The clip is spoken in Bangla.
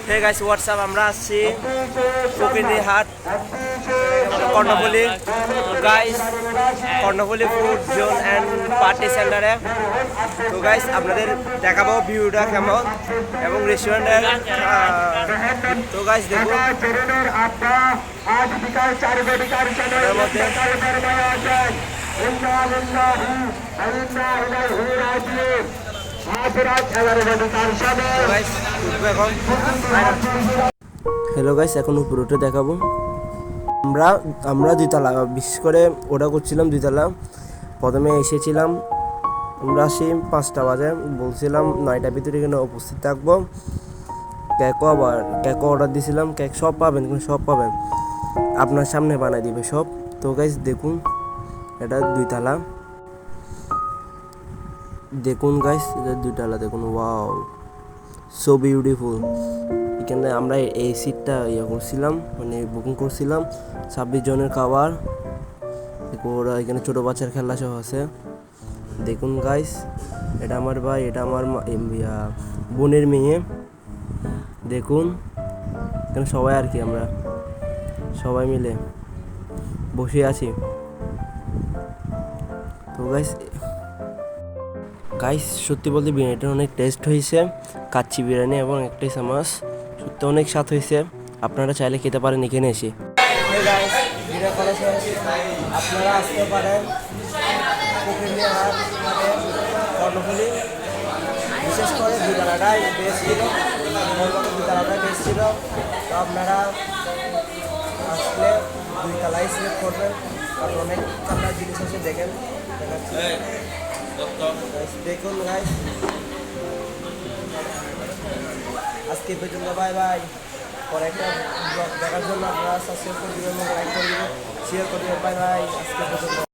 হে গাইস হোয়াটসঅ্যাপ, আমরা আসছি ফকিরনি হাট Karnaphuli guys, Karnaphuli food zone and party সেন্টারে। তো গাইস আপনাদের দেখাবো ভিউটা কেমন এবং রেস্টুরেন্টের। তো গাইস দেখুন এর মধ্যে হ্যালো গাইস, এখন উপরে দেখাবো। আমরা দুইতলা, বিশেষ করে ওটা করছিলাম দুইতলা। প্রথমে এসেছিলাম আমরা সেই 5টা বাজে, বলছিলাম 9টার ভিতরে এখানে উপস্থিত থাকবো। কেকও অর্ডার দিয়েছিলাম, কেক সব পাবেন, কিন্তু সব পাবেন আপনার সামনে বানাই দিবে সব। তো গাইস দেখুন এটা দুইতলা, দেখুন গাইস এটা দুইতলা দেখুন, ওয়াও সো বিউটিফুল। এখানে আমরা এই সিটটা করছিলাম, মানে বুকিং করছিলাম 26 জনের খাবার। ওরা এখানে ছোটো বাচ্চার খেলা সব আছে। দেখুন গাইস এটা আমার ভাই, এটা আমার বোনের মেয়ে। দেখুন এখানে সবাই আর কি, আমরা সবাই মিলে বসে আছি। তো গাইস সত্যি বলতে বিরিয়ানিটা অনেক টেস্ট হয়েছে, কাচ্চি বিরিয়ানি এবং একটাই চামচ, সত্যি অনেক স্বাদ হয়েছে। আপনারা চাইলে খেতে পারেন এখানে এসে। আপনারা আসতে পারেন কর্ণফুলি, বিশেষ করে দুতলাটাই বেস্ট ছিল, দুতলাটাই বেস্ট ছিল। তো আপনারা আসলে দুইতলাই সিলেক্ট করবেন, আর অনেক ঠান্ডার জিনিস আছে দেখেন, দেখুন গাইস। আজকে পর্যন্ত বাই বাই। পরে একটা ব্লগ দেখার জন্য আপনারা সাবস্ক্রাইব করে দেবেন, লাইক করে দেবেন, শেয়ার করে দেবেন। বাই বাই, আজকে পর্যন্ত।